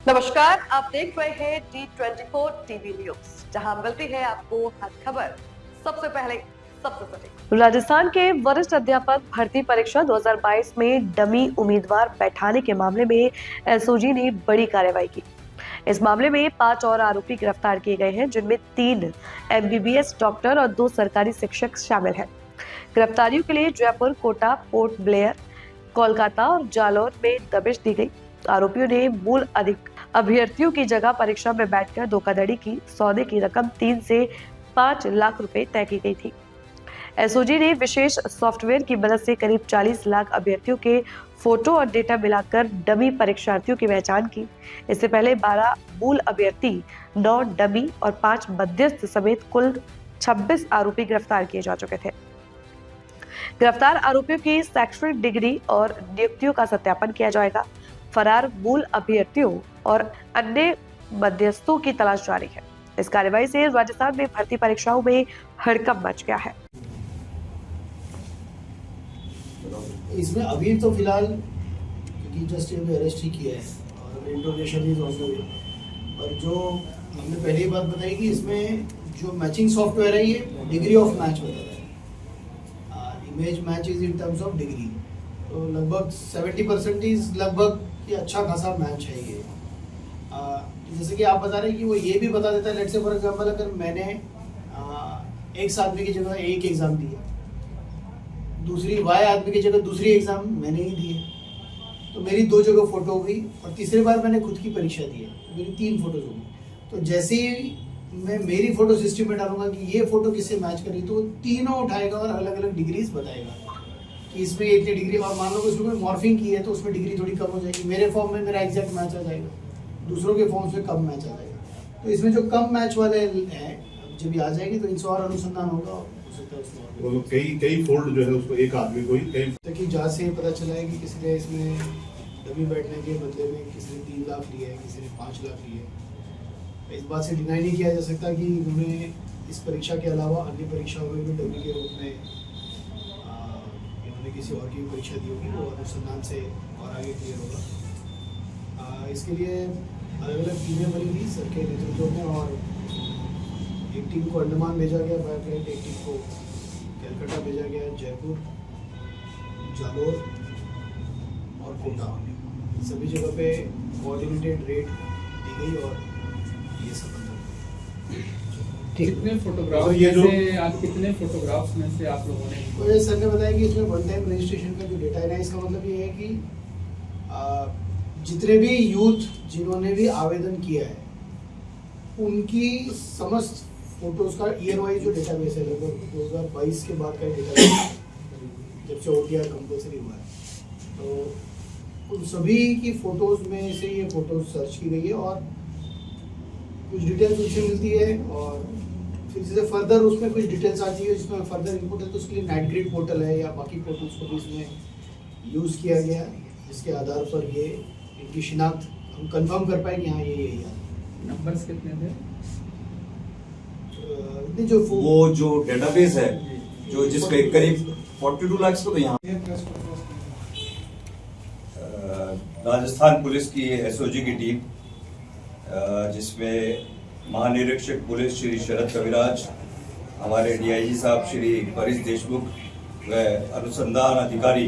नमस्कार, आप देख रहे हैं D24 टीवी न्यूज, जहां मिलती है आपको हर खबर सबसे पहले, सबसे सटीक। राजस्थान के वरिष्ठ अध्यापक भर्ती परीक्षा 2022 में डमी उम्मीदवार बैठाने के मामले में एसओजी ने बड़ी कार्रवाई की। इस मामले में 5 और आरोपी गिरफ्तार किए गए हैं, जिनमें 3 MBBS डॉक्टर और 2 सरकारी शिक्षक शामिल हैं। गिरफ्तारियों के लिए जयपुर, कोटा, पोर्ट ब्लेयर, कोलकाता और जालौर में दबिश दी गई। आरोपियों ने मूल अभ्यर्थियों की जगह परीक्षा में बैठकर धोखाधड़ी की। सौदे की रकम 3 से 5 लाख रुपए तय की गई थी। एसओजी ने विशेष सॉफ्टवेयर की मदद से करीब 40 लाख अभ्यर्थियों के फोटो और डेटा मिलाकर डमी परीक्षार्थियों की पहचान की। इससे पहले 12 मूल अभ्यर्थी, 9 डमी और 5 मध्यस्थ समेत कुल 26 आरोपी गिरफ्तार किए जा चुके थे। गिरफ्तार आरोपियों की शैक्षणिक डिग्री और नियुक्तियों का सत्यापन किया जाएगा। फरार मूल अभ्यर्थियों और अन्य मध्यस्थों की तलाश जारी है। इस कार्रवाई से राजस्थान में भर्ती परीक्षाओं में हड़कंप मच गया है। इसमें अभी तो फिलहाल क्योंकि जस्ट ये अरेस्ट ही किया है और इंट्रोगेशन इज ऑल्सो, पर जो हमने पहले ही बात बताई कि इसमें जो मैचिंग सॉफ्टवेयर है ये डिग्री ऑफ मैच बता रहा है। Image match is in terms of degree, तो लगभग 70% लगभग कि अच्छा खासा मैच है ये। जैसे कि आप बता रहे हैं कि वो ये भी बता देता है, लेट्स से फॉर एग्जांपल अगर मैंने X आदमी की जगह एक एग्जाम दिया, दूसरी Y आदमी की जगह दूसरी एग्जाम मैंने ही दी है, तो मेरी 2 जगह फोटो हो गई और तीसरी बार मैंने खुद की परीक्षा दी है, तो मेरी 3 फोटोज हो गई। तो जैसे ही मैं मेरी फोटो सिस्टम में डालूंगा कि ये फोटो किससे मैच करी, तो तीनों उठाएगा और अलग अलग डिग्रीज बताएगा कि इसमें इतनी डिग्री, और मान लो कि उसमें मॉर्फिंग की है तो उसमें डिग्री थोड़ी कम हो जाएगी। मेरे फॉर्म में मेरा एग्जैक्ट मैच आ जाएगा, दूसरों के फॉर्म में कम मैच आ जाएगा। तो इसमें जो कम मैच वाले हैं जब ये आ जाएंगे तो इनसे और अनुसंधान होगा, हो सकता है उसमें वो कई फोल्ड जो है उसको एक आदमी को ही कई ताकि जांच से पता चला है कि किसी ने इसमें डमी बैठने के बदले में किसी ने 3 लाख लिए है, किसी ने 5 लाख लिए। इस बात से डिनाई नहीं किया जा सकता कि उन्होंने इस परीक्षा के अलावा अन्य परीक्षाओं में भी डमी के रूप में इन्होंने किसी और की परीक्षा दी होगी, वो अनुसंधान से और आगे क्लियर होगा। इसके लिए अलग अलग टीमें बनी थी सर के नेतृत्व में, और एक टीम को अंडमान भेजा गया बाय फ्लाइट, एक टीम को कलकत्ता भेजा गया, जयपुर, जालौर और कोटा, सभी जगह पे कोऑर्डिनेटेड रेड दी गई और ये सब कितने फोटोग्राफ ये जो आज कितने फोटोग्राफ्स में से आप लोगों ने, तो ये सर ने बताया कि इसमें वन टाइम रजिस्ट्रेशन का जो डेटा है, इसका मतलब ये है कि जितने भी यूथ जिन्होंने भी आवेदन किया है उनकी समस्त फोटोज का ईयर वाइज जो डेटाबेस है, लगभग 2022 के बाद का डेटाबेस जब से OTR कंपल्सरी हुआ है, तो उन सभी की फोटोज में से ये फोटोज सर्च की गई है और कुछ डिटेल्स उससे मिलती है, और फिर जैसे फर्दर उसमें कुछ डिटेल्स आती है जिसमें फर्दर इनपुट है, तो उसके लिए नाइट ग्रिड पोर्टल है या बाकी पोर्टल्स को भी इसमें यूज़ किया गया, जिसके आधार पर ये इनकी शिनाख्त हम कंफर्म कर पाए कि हाँ ये यही है। नंबर्स कितने थे? जो वो जो डेटाबेस है जो जिसके करीब 42 लाख को, तो यहाँ राजस्थान पुलिस की एसओजी की टीम, जिसमें महानिरीक्षक पुलिस श्री शरद कविराज, हमारे DIG साहब श्री परिश देशमुख व अनुसंधान अधिकारी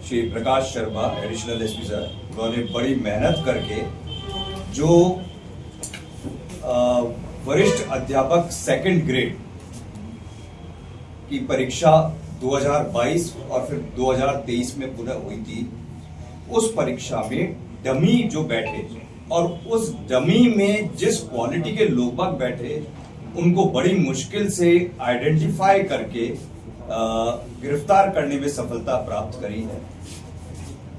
Shri Prakash Sharma additional SP sir, उन्होंने बड़ी मेहनत करके जो वरिष्ठ अध्यापक 2nd ग्रेड की परीक्षा 2022 और फिर 2023 में पुनः हुई थी, उस परीक्षा में डमी जो बैठे और उस डमी में जिस क्वालिटी के लोग बाग बैठे उनको बड़ी मुश्किल से आइडेंटिफाई करके गिरफ्तार करने में सफलता प्राप्त करी है।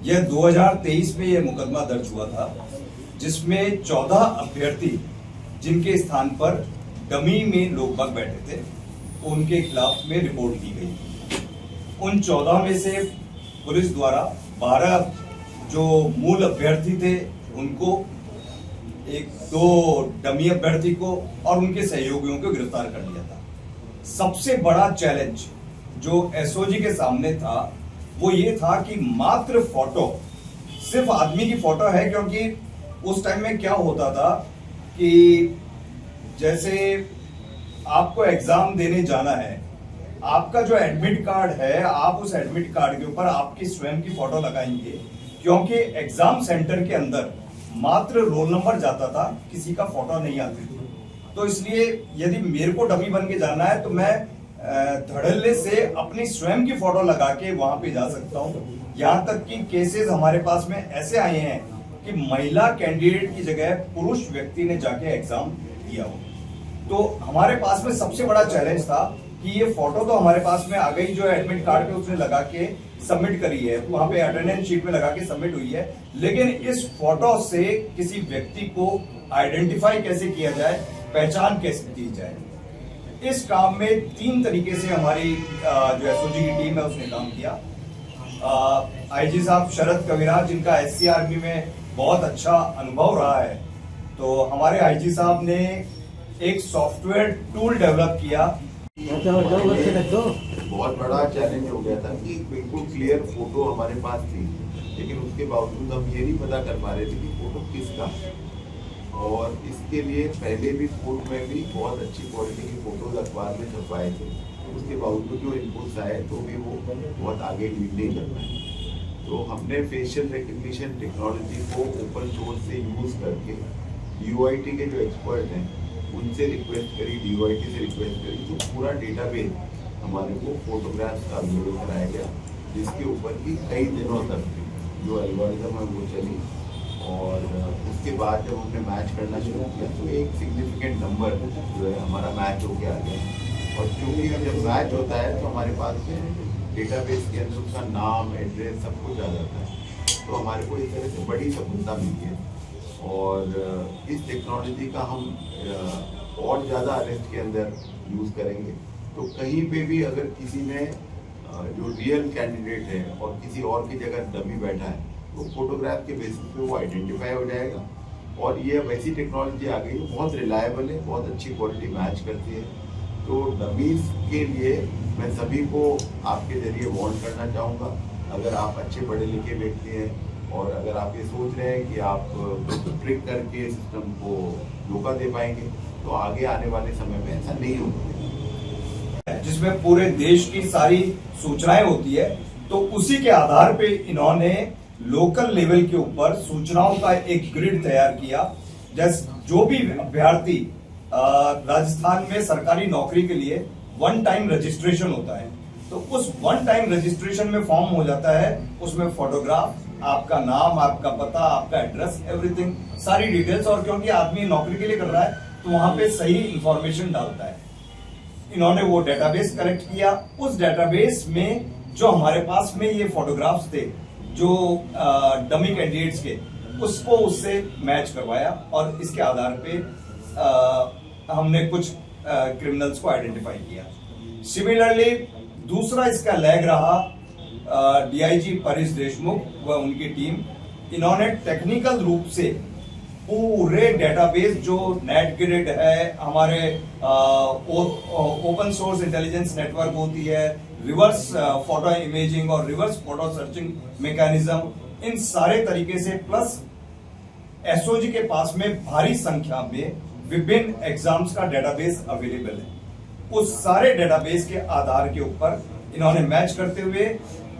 यह 2023 में यह मुकदमा दर्ज हुआ था, जिसमें 14 अभ्यर्थी जिनके स्थान पर डमी में लोग बाग बैठे थे उनके खिलाफ में रिपोर्ट की गई। उन 14 में से पुलिस द्वारा 12 जो मूल अभ्यर्थी थे उनको, 2 डमी अभ्यर्थी को और उनके सहयोगियों को गिरफ्तार कर लिया था। सबसे बड़ा चैलेंज जो एसओजी के सामने था वो ये था कि मात्र फोटो, सिर्फ आदमी की फोटो है, क्योंकि उस टाइम में क्या होता था कि जैसे आपको एग्जाम देने जाना है, आपका जो एडमिट कार्ड है, आप उस एडमिट कार्ड के ऊपर आपकी स्वयं की फोटो लगाएंगे, क्योंकि एग्जाम सेंटर के अंदर मात्र रोल नंबर जाता था, किसी का फोटो नहीं आती थी। तो इसलिए यदि मेरे को डमी बन के जाना है तो मैं धड़ल्ले से अपनी स्वयं की फोटो लगा के वहां पे जा सकता हूं। यहां तक कि केसेस हमारे पास में ऐसे आए हैं कि महिला कैंडिडेट की जगह पुरुष व्यक्ति ने जाके एग्जाम दिया हो। तो हमारे पास में सबसे बड़ा चैलेंज था कि ये फोटो तो हमारे पास में आ गई, जो एडमिट कार्ड पे उसने लगा के सबमिट करी है, वहां पे अटेंडेंस शीट में लगा के सबमिट हुई है, लेकिन इस फोटो से किसी व्यक्ति को आइडेंटिफाई कैसे किया जाए, पहचान कैसे की जाए। इस काम में 3 तरीके से हमारी जो एसओजी की टीम है उसने काम किया। आईजी साहब शरद कविराज, जिनका एससी आर्मी में बहुत अच्छा अनुभव रहा है, तो हमारे आईजी साहब ने एक सॉफ्टवेयर टूल डेवलप किया। बहुत बड़ा चैलेंज हो गया था कि बिल्कुल क्लियर फोटो हमारे पास थी, लेकिन उसके बावजूद हम ये नहीं पता कर पा रहे थे कि फोटो किसका। और इसके लिए पहले भी कोर्ट में भी बहुत अच्छी क्वालिटी की फोटोज अखबार में छपवाए थे, उसके बावजूद जो इनपुट्स आए तो भी वो बहुत आगे लीड नहीं कर पाए। तो हमने फेशियल रिकग्निशन टेक्नोलॉजी को ओपन सोर्स से यूज़ करके DOIT के जो एक्सपर्ट हैं उनसे रिक्वेस्ट करी, DOIT से रिक्वेस्ट करी, तो पूरा डेटाबेस हमारे को फोटोग्राफ्स का अवेलेबल कराया गया, जिसके ऊपर की कई दिनों तक जो एल्गोरिथम है वो चली। और उसके बाद जब हमने मैच करना शुरू किया तो एक सिग्निफिकेंट नंबर जो है हमारा मैच होके आ गया। और क्योंकि जब मैच होता है तो हमारे पास डेटाबेस के अंदर उसका नाम, एड्रेस सब कुछ आ जाता है, तो हमारे को इस तरह से बड़ी सफलता मिली है। और इस टेक्नोलॉजी का हम और ज़्यादा अरेस्ट के अंदर यूज़ करेंगे, तो कहीं पे भी अगर किसी ने जो रियल कैंडिडेट है और किसी और की जगह डमी बैठा है तो फोटोग्राफ के बेसिस पे वो आइडेंटिफाई हो जाएगा। और ये अब ऐसी टेक्नोलॉजी आ गई, बहुत रिलायबल है, बहुत अच्छी क्वालिटी मैच करती है। तो डमीज के लिए मैं सभी को आपके जरिए वार्न करना चाहूँगा, अगर आप अच्छे पढ़े लिखे व्यक्ति हैं और अगर आप ये सोच रहे हैं कि आप ट्रिक करके सिस्टम को धोखा दे पाएंगे, तो आगे आने वाले समय में ऐसा नहीं होगा। जिसमें पूरे देश की सारी सूचनाएं होती है, तो उसी के आधार पे इन्होंने लोकल लेवल के ऊपर सूचनाओं का एक ग्रिड तैयार किया। जैसे जो भी अभ्यर्थी राजस्थान में सरकारी नौकरी के लिए 1 टाइम रजिस्ट्रेशन होता है, तो उस 1 टाइम रजिस्ट्रेशन में फॉर्म हो जाता है, उसमें फोटोग्राफ, आपका नाम, आपका पता, आपका एड्रेस, एवरीथिंग, सारी डिटेल्स। और क्योंकि आदमी नौकरी के लिए कर रहा है तो वहां पे सही इंफॉर्मेशन डालता है। इन्होंने वो डेटाबेस कलेक्ट किया, उस डेटाबेस में जो हमारे पास में ये फोटोग्राफ्स थे जो डमी कैंडिडेट्स के, उसको उससे मैच करवाया और इसके आधार पे हमने कुछ क्रिमिनल्स को आइडेंटिफाई किया। सिमिलरली दूसरा इसका लैग रहा DIG परेश देशमुख व उनकी टीम। इन्होंने टेक्निकल रूप से पूरे डेटाबेस जो नेटग्रिड है, हमारे ओपन सोर्स इंटेलिजेंस नेटवर्क होती है, रिवर्स फोटो इमेजिंग और रिवर्स फोटो सर्चिंग मैकेनिज्म, इन सारे तरीके से, प्लस एसओजी के पास में भारी संख्या में विभिन्न एग्जाम्स का डेटाबेस अवेलेबल है। उस सारे डेटाबेस के आधार के ऊपर इन्होंने मैच करते हुए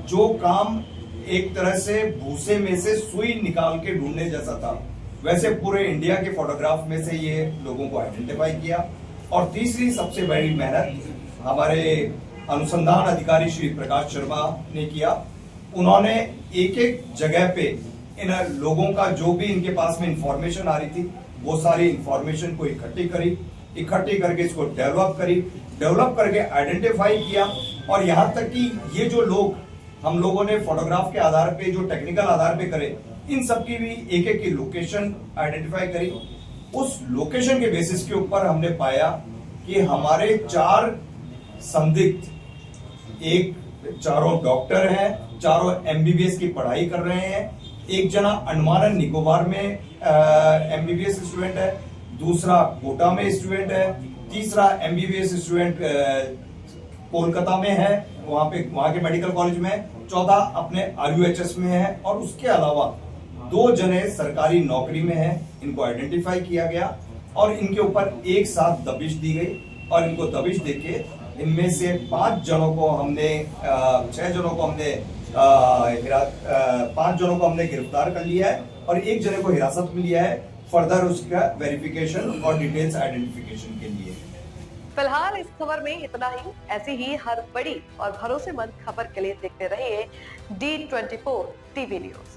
जो काम एक तरह से भूसे में से सुई निकाल के ढूंढने जैसा था, वैसे पूरे इंडिया के फोटोग्राफ में से ये लोगों को आइडेंटिफाई किया। और तीसरी सबसे बड़ी मेहनत हमारे अनुसंधान अधिकारी श्री प्रकाश शर्मा ने किया। उन्होंने एक एक जगह पे इन लोगों का जो भी इनके पास में इंफॉर्मेशन आ रही थी, वो सारी इंफॉर्मेशन को इकट्ठी करके इसको डेवलप करके आइडेंटिफाई किया। और यहाँ तक कि ये जो लोग हम लोगों ने फोटोग्राफ के आधार पे, जो टेक्निकल आधार पे करे, इन सब की भी एक एक की लोकेशन आइडेंटिफाई करी। उस लोकेशन के बेसिस के ऊपर हमने पाया कि हमारे 4 संदिग्ध, एक चारों डॉक्टर हैं, चारों MBBS की पढ़ाई कर रहे हैं, एक जना अंडमान निकोबार में MBBS स्टूडेंट है, दूसरा कोटा में स्टूडेंट है, तीसरा MBBS स्टूडेंट कोलकाता में है, वहां के मेडिकल कॉलेज में, चौथा अपने RUHS में है। और उसके अलावा 2 जने सरकारी नौकरी में हैं, इनको आइडेंटिफाई किया गया और इनके ऊपर एक साथ दबिश दी गई और इनको दबिश देके इनमें से 5 जनों को हमने 6 जनों को हमने 5 जनों को हमने गिरफ्तार कर लिया है और 1 जने को हिरासत में लिया है फर्दर उसका वेरिफिकेशन और डिटेल्स आइडेंटिफिकेशन के लिए। फिलहाल इस खबर में इतना ही। ऐसी ही हर बड़ी और भरोसेमंद खबर के लिए देखते रहिए D24 टीवी न्यूज।